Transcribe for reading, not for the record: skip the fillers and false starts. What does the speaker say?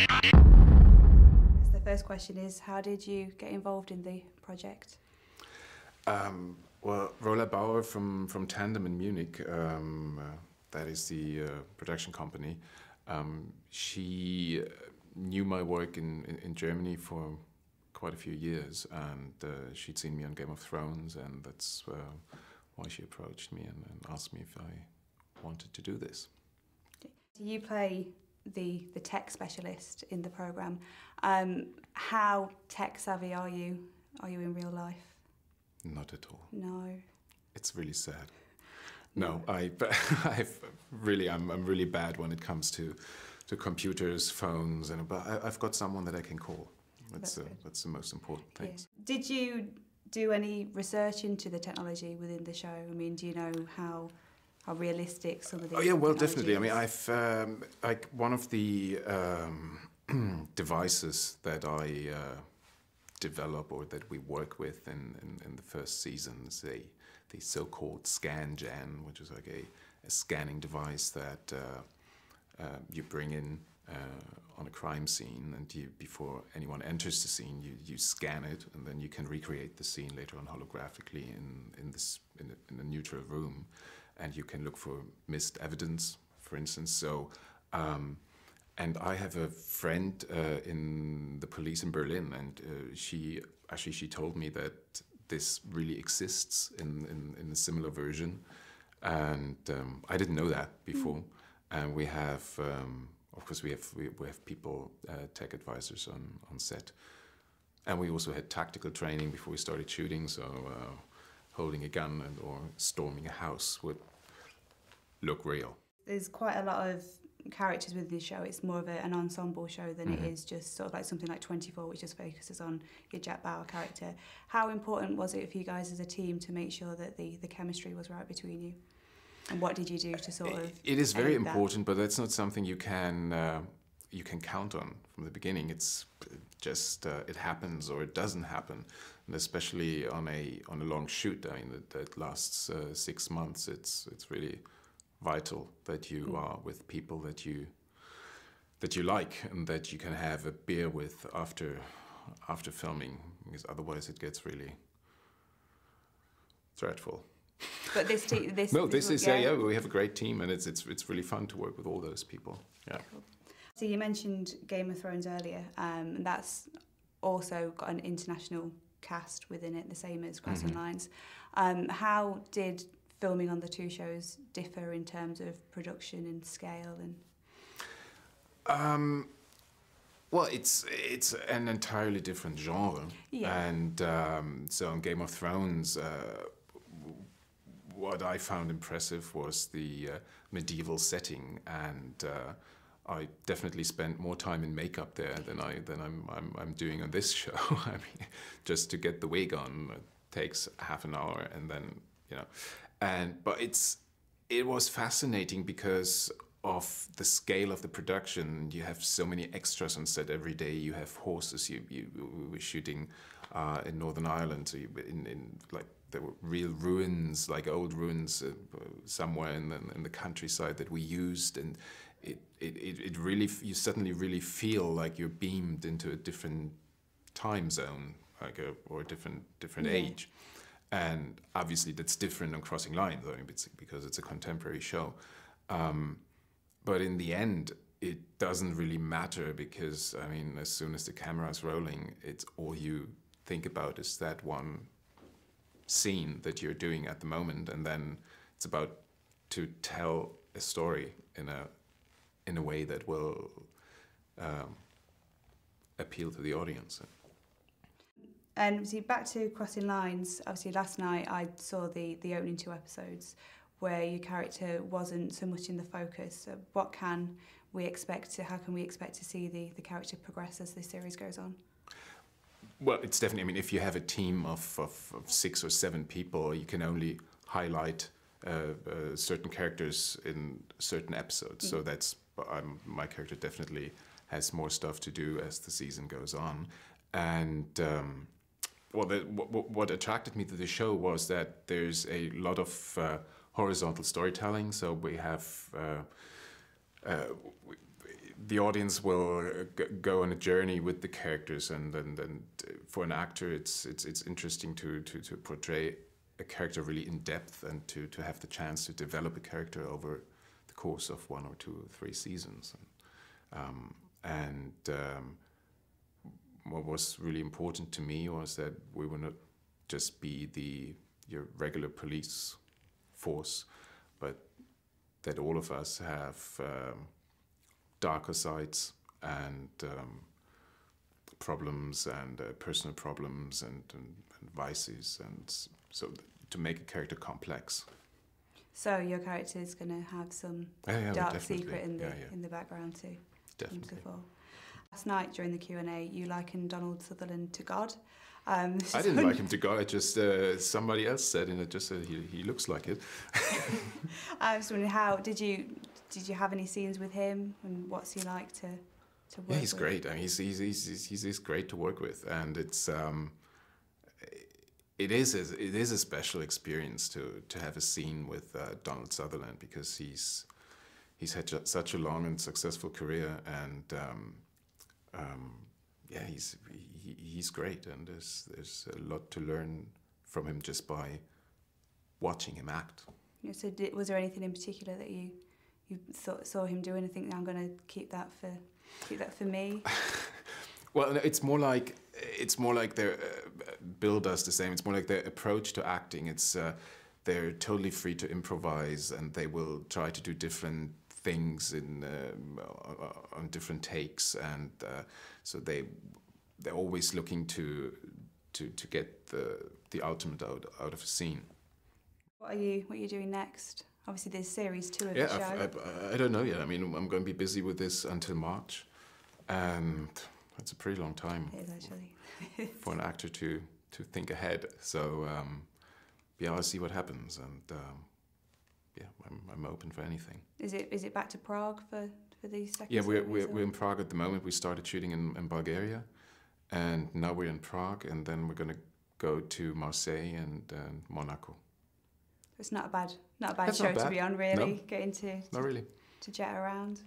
The first question is, how did you get involved in the project? Well, Rola Bauer from Tandem in Munich, that is the production company, she knew my work in Germany for quite a few years, and she'd seen me on Game of Thrones, and that's why she approached me and asked me if I wanted to do this. You play the tech specialist in the programme. How tech savvy are you in real life? Not at all. No. It's really sad. No, I'm really bad when it comes to computers, phones, but I've got someone that I can call. That's the most important thing. Yeah. Did you do any research into the technology within the show? I mean, do you know how realistic some of the? Oh yeah, well, definitely. I mean, I've like one of the devices that I develop or that we work with in the first season is the so-called ScanGen, which is like a scanning device that you bring in on a crime scene, and before anyone enters the scene, you scan it, and then you can recreate the scene later on holographically in a neutral room, and you can look for missed evidence, for instance. So. And I have a friend in the police in Berlin, and she told me that this really exists in a similar version, and I didn't know that before. And we have, of course, we have people, tech advisors on set, and we also had tactical training before we started shooting. So holding a gun or storming a house would look real. There's quite a lot of characters within the show. It's more of an ensemble show than it is just sort of like something like 24, which just focuses on your Jack Bauer character. How important was it for you guys as a team to make sure that the chemistry was right between you? And what did you do to sort of? It is very important, but that's not something you can count on from the beginning. It's just it happens or it doesn't happen, and especially on a long shoot. I mean, that lasts 6 months. It's really vital that you are with people that you like and that you can have a beer with after filming, because otherwise it gets really dreadful. But this team, yeah, we have a great team, and it's really fun to work with all those people. Yeah. Cool. So you mentioned Game of Thrones earlier, and that's also got an international cast within it, the same as Crossing Lines. How did filming on the two shows differ in terms of production and scale? And well, it's an entirely different genre, and so on Game of Thrones, what I found impressive was the medieval setting, and I definitely spent more time in makeup there than I'm doing on this show. I mean, just to get the wig on takes half an hour, and then but it was fascinating because of the scale of the production. You have so many extras on set every day. You have horses. We were shooting in Northern Ireland, so like there were real ruins, like old ruins somewhere in the countryside that we used, and it really, you suddenly really feel like you're beamed into a different time zone, like or a different age. And obviously that's different on Crossing Lines, I mean, because it's a contemporary show. But in the end, it doesn't really matter, because, I mean, as soon as the camera's rolling, it's all you think about is that one scene that you're doing at the moment, and then it's about to tell a story in a way that will appeal to the audience. And see, back to Crossing Lines, obviously last night I saw the opening 2 episodes where your character wasn't so much in the focus. So what can we expect how can we expect to see the character progress as the series goes on? Well, it's definitely, I mean, if you have a team of 6 or 7 people, you can only highlight certain characters in certain episodes. So that's, my character definitely has more stuff to do as the season goes on. And what attracted me to the show was that there's a lot of horizontal storytelling. So we have the audience will go on a journey with the characters, and for an actor, it's interesting to portray a character really in depth, and to have the chance to develop a character over the course of 1 or 2 or 3 seasons. What was really important to me was that we would not just be your regular police force, but that all of us have darker sides and problems and personal problems and vices, and so to make a character complex. So your character is going to have some dark secret in the background too. Definitely. Wonderful. Last night during the Q&A, you likened Donald Sutherland to God. I didn't like him to God. I just somebody else said, and it just said he looks like it. I was wondering, how did you have any scenes with him, and what's he like to work with? Yeah, he's great. I mean, he's great to work with, and it is a special experience to have a scene with Donald Sutherland, because he's had such a long and successful career, and yeah, he's great, and there's a lot to learn from him just by watching him act. Yeah, so was there anything in particular that you saw him doing and think, I'm going to keep that for me? Well, it's more like their Bill does the same. It's more like their approach to acting. It's they're totally free to improvise, and they will try to do different things on different takes, and so they're always looking to get the ultimate out of a scene. What are you doing next? Obviously, there's series 2 of the show. I don't know yet. I mean, I'm going to be busy with this until March, and that's a pretty long time. It is, actually. For an actor to think ahead. So yeah, I'll see what happens, and yeah, I'm open for anything. Is it back to Prague for the second? Yeah, we're in Prague at the moment. We started shooting in Bulgaria, and now we're in Prague, and then we're going to go to Marseille and Monaco. It's not a bad show to be on, really. No, Getting to not really to jet around.